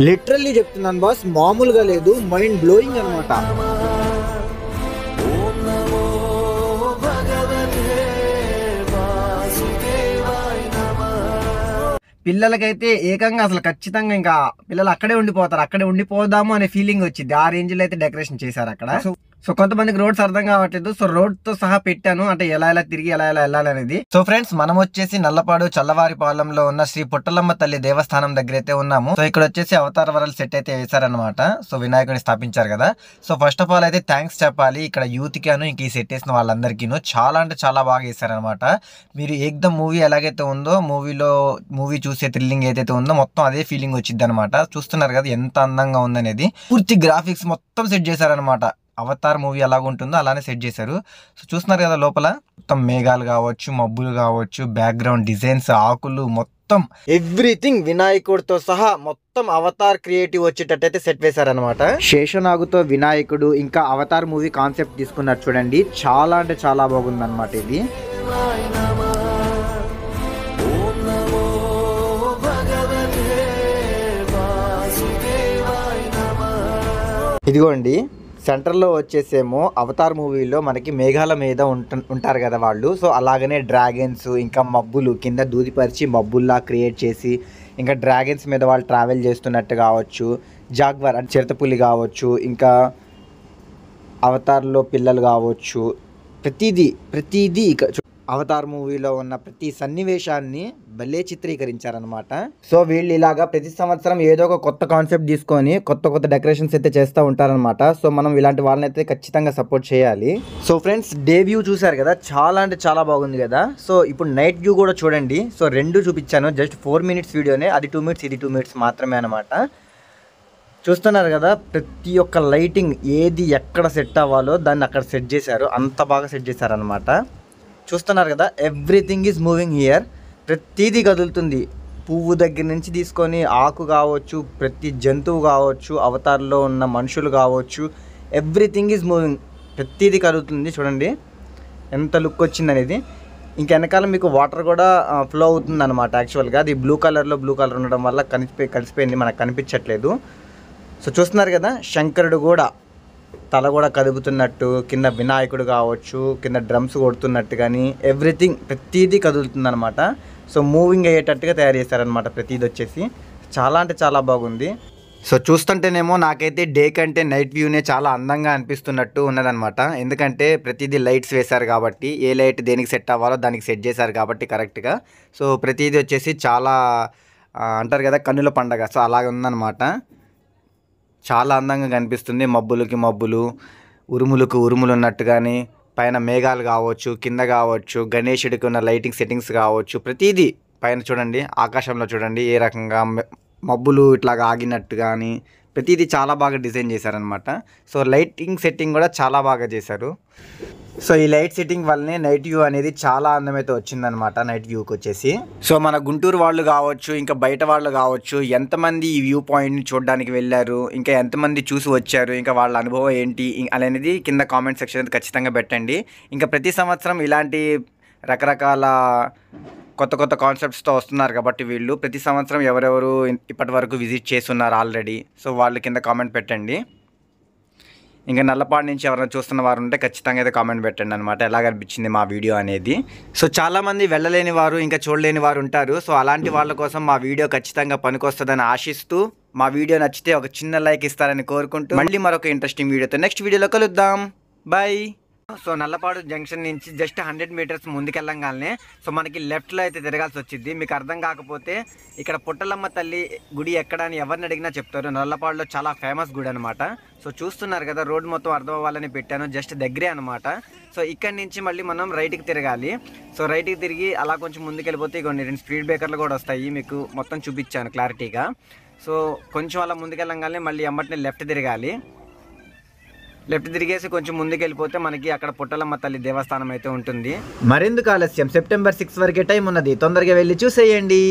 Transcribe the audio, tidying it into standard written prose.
Literally చెప్తున్నాను boss, మామూలుగా లేదు, మైండ్ బ్లోయింగ్ అనమాట. పిల్లలకైతే ఏకంగా అసలు ఖచ్చితంగా ఇంకా పిల్లలు అక్కడే ఉండిపోతారు, అక్కడే ఉండిపోదాము అనే ఫీలింగ్ వచ్చింది. ఆ రేంజ్ లో అయితే డెకరేషన్ చేశారు అక్కడ. సో కొంతమందికి రోడ్స్ అర్థం కావట్లేదు, సో రోడ్ తో సహా పెట్టాను, అంటే ఎలా తిరిగి ఎలా వెళ్ళాలి అనేది. సో ఫ్రెండ్స్, మనం వచ్చేసి నల్లపాడు చల్లవారిపాలెంలో ఉన్న శ్రీ పుట్టలమ్మ తల్లి దేవస్థానం దగ్గర అయితే ఉన్నాము. సో ఇక్కడ వచ్చేసి అవతార వరాలు సెట్ అయితే వేశారనమాట. సో వినాయకుడిని స్థాపించారు కదా. సో ఫస్ట్ ఆఫ్ ఆల్ అయితే థ్యాంక్స్ చెప్పాలి ఇక్కడ యూత్ కి ఇంక ఈ సెట్ వేసిన వాళ్ళందరికీ. చాలా అంటే చాలా బాగా వేశారనమాట. మీరు ఏకదమ్ మూవీ ఎలాగైతే ఉందో, మూవీ చూసే థ్రిల్లింగ్ ఏదైతే ఉందో మొత్తం అదే ఫీలింగ్ వచ్చింది అనమాట. చూస్తున్నారు కదా ఎంత అందంగా ఉందనేది. పూర్తి గ్రాఫిక్స్ మొత్తం సెట్ చేశారనమాట. అవతార్ మూవీ ఎలాగుంటుందో అలానే సెట్ చేశారు. సో చూస్తున్నారు కదా లోపల మొత్తం మేఘాలు కావచ్చు, మబ్బులు కావచ్చు, బ్యాక్గ్రౌండ్ డిజైన్స్, ఆకులు, మొత్తం ఎవ్రీథింగ్ వినాయకుడితో సహా మొత్తం అవతార్ క్రియేటివ్ వచ్చేటట్టయితే సెట్ వేశారనమాట. శేషనాగుతో వినాయకుడు ఇంకా అవతార్ మూవీ కాన్సెప్ట్ తీసుకున్నారు చూడండి. చాలా అంటే చాలా బాగుంది అనమాట ఇది. ఇదిగోండి సెంటర్లో వచ్చేసేమో అవతార్ మూవీలో మనకి మేఘాల మీద ఉంటారు కదా వాళ్ళు. సో అలాగనే డ్రాగన్స్ ఇంకా మబ్బులు కింద దూదిపరిచి మబ్బుల్లా క్రియేట్ చేసి, ఇంకా డ్రాగన్స్ మీద వాళ్ళు ట్రావెల్ చేస్తున్నట్టు కావచ్చు, జాగ్వర్ అంటే చిరుతపులి కావచ్చు, ఇంకా అవతార్లో పిల్లలు కావచ్చు, ప్రతిదీ అవతార్ మూవీలో ఉన్న ప్రతి సన్నివేశాన్ని భలే చిత్రీకరించారనమాట. సో వీళ్ళు ఇలాగా ప్రతి సంవత్సరం ఏదో ఒక కొత్త కాన్సెప్ట్ తీసుకొని కొత్త డెకరేషన్స్ అయితే చేస్తూ ఉంటారనమాట. సో మనం ఇలాంటి వాళ్ళని అయితే ఖచ్చితంగా సపోర్ట్ చేయాలి. సో ఫ్రెండ్స్, డే వ్యూ చూసారు కదా, చాలా అంటే చాలా బాగుంది కదా. సో ఇప్పుడు నైట్ వ్యూ కూడా చూడండి. సో రెండు చూపించాను, జస్ట్ 4 minutes వీడియోనే, అది 2 minutes, ఇది 2 minutes మాత్రమే అనమాట. చూస్తున్నారు కదా, ప్రతి ఒక్క లైటింగ్ ఏది ఎక్కడ సెట్ అవ్వాలో దాన్ని అక్కడ సెట్ చేశారు. అంత బాగా సెట్ చేశారనమాట. చూస్తున్నారు కదా, ఎవ్రీథింగ్ ఈజ్ మూవింగ్ హియర్. ప్రతిదీ కదులుతుంది. పువ్వు దగ్గర నుంచి తీసుకొని ఆకు కావచ్చు, ప్రతి జంతువు కావచ్చు, అవతార్లో ఉన్న మనుషులు కావచ్చు, ఎవ్రీథింగ్ ఈజ్ మూవింగ్. ప్రతిదీ కదులుతుంది. చూడండి ఎంత లుక్ వచ్చింది అనేది. ఇంక వెనకాల మీకు వాటర్ కూడా ఫ్లో అవుతుంది అనమాట. యాక్చువల్గా అది బ్లూ కలర్ ఉండడం వల్ల కలిసిపోయింది, మనకు కనిపించట్లేదు. సో చూస్తున్నారు కదా, శంకరుడు కూడా తల కూడా కదుపుతున్నట్టు, కింద వినాయకుడు కావచ్చు, కింద డ్రమ్స్ కొడుతున్నట్టు, కానీ ఎవ్రీథింగ్ ప్రతిదీ కదులుతుంది అనమాట. సో మూవింగ్ అయ్యేటట్టుగా తయారు చేశారనమాట ప్రతిదీ వచ్చేసి. చాలా అంటే చాలా బాగుంది. సో చూస్తుంటేనేమో నాకైతే డే కంటే నైట్ వ్యూనే చాలా అందంగా అనిపిస్తున్నట్టు ఉన్నదనమాట. ఎందుకంటే ప్రతిదీ లైట్స్ వేశారు కాబట్టి, ఏ లైట్ దేనికి సెట్ అవ్వాలో దానికి సెట్ చేశారు కాబట్టి కరెక్ట్గా. సో ప్రతిదీ వచ్చేసి చాలా అంటారు కదా కన్నుల పండగ. సో అలాగే ఉందన్నమాట. చాలా అందంగా కనిపిస్తుంది. మబ్బులకి మబ్బులు, ఉరుములకు ఉరుములు ఉన్నట్టు, కానీ పైన మేఘాలు కావచ్చు, కింద కావచ్చు, గణేశుడికి ఉన్న లైటింగ్ సెట్టింగ్స్ కావచ్చు, ప్రతిదీ పైన చూడండి, ఆకాశంలో చూడండి ఏ రకంగా మబ్బులు ఇట్లాగా ఆగినట్టు, కానీ ప్రతిదీ చాలా బాగా డిజైన్ చేశారనమాట. సో లైటింగ్ సెట్టింగ్ కూడా చాలా బాగా చేశారు. సో ఈ లైట్ సెట్టింగ్ వల్లనే నైట్ వ్యూ అనేది చాలా అందమైతే వచ్చిందనమాట. నైట్ వ్యూకి వచ్చేసి సో మన గుంటూరు వాళ్ళు కావచ్చు, ఇంకా బయట వాళ్ళు కావచ్చు, ఎంతమంది ఈ వ్యూ పాయింట్ని చూడడానికి వెళ్ళారు, ఇంకా ఎంతమంది చూసి వచ్చారు, ఇంకా వాళ్ళ అనుభవం ఏంటి అనేది కింద కామెంట్ సెక్షన్ అయితే ఖచ్చితంగా పెట్టండి. ఇంకా ప్రతి సంవత్సరం ఇలాంటి రకరకాల కొత్త కాన్సెప్ట్స్తో వస్తున్నారు కాబట్టి వీళ్ళు ప్రతి సంవత్సరం ఎవరెవరు ఇప్పటి వరకు విజిట్ చేస్తున్నారు ఆల్రెడీ, సో వాళ్ళు కింద కామెంట్ పెట్టండి. ఇంకా నల్లపాడు నుంచి ఎవరైనా చూస్తున్న వారు ఉంటే ఖచ్చితంగా అయితే కామెంట్ పెట్టండి అనమాట, ఎలాగ అనిపించింది మా వీడియో అనేది. సో చాలామంది వెళ్ళలేని వారు, ఇంకా చూడలేని వారు ఉంటారు. సో అలాంటి వాళ్ళ కోసం మా వీడియో ఖచ్చితంగా పనికొస్తుందని ఆశిస్తూ, మా వీడియో నచ్చితే ఒక చిన్న లైక్ ఇస్తారని కోరుకుంటూ, మళ్ళీ మరొక ఇంట్రెస్టింగ్ వీడియోతో నెక్స్ట్ వీడియోలో కలుద్దాం. బాయ్. సో నల్లపాడు జంక్షన్ నుంచి జస్ట్ 100 meters ముందుకెళ్ళంగానే సో మనకి లెఫ్ట్లో అయితే తిరగాల్సి వచ్చింది. మీకు అర్థం కాకపోతే ఇక్కడ పుట్టలమ్మ తల్లి గుడి ఎక్కడ అని ఎవరిని అడిగినా చెప్తారు. నల్లపాడులో చాలా ఫేమస్ గుడి అనమాట. సో చూస్తున్నారు కదా, రోడ్ మొత్తం అర్థం అవ్వాలని పెట్టాను, జస్ట్ దగ్గరే అనమాట. సో ఇక్కడి నుంచి మళ్ళీ మనం రైట్కి తిరగాలి. సో రైట్కి తిరిగి అలా కొంచెం ముందుకెళ్ళిపోతే కొన్ని 2 స్పీడ్ బ్రేకర్లు కూడా వస్తాయి, మీకు మొత్తం చూపించాను క్లారిటీగా. సో కొంచెం అలా ముందుకెళ్ళంగానే మళ్ళీ ఎమ్మటిని లెఫ్ట్ తిరగాలి. లెఫ్ట్ తిరిగేసి కొంచెం ముందుకు వెళ్ళిపోతే మనకి అక్కడ పుట్టలమ్మ తల్లి దేవస్థానం అయితే ఉంటుంది. మరెందుకు ఆలస్యం, September 6 వరకే టైం ఉన్నది, తొందరగా వెళ్ళి చూసేయండి.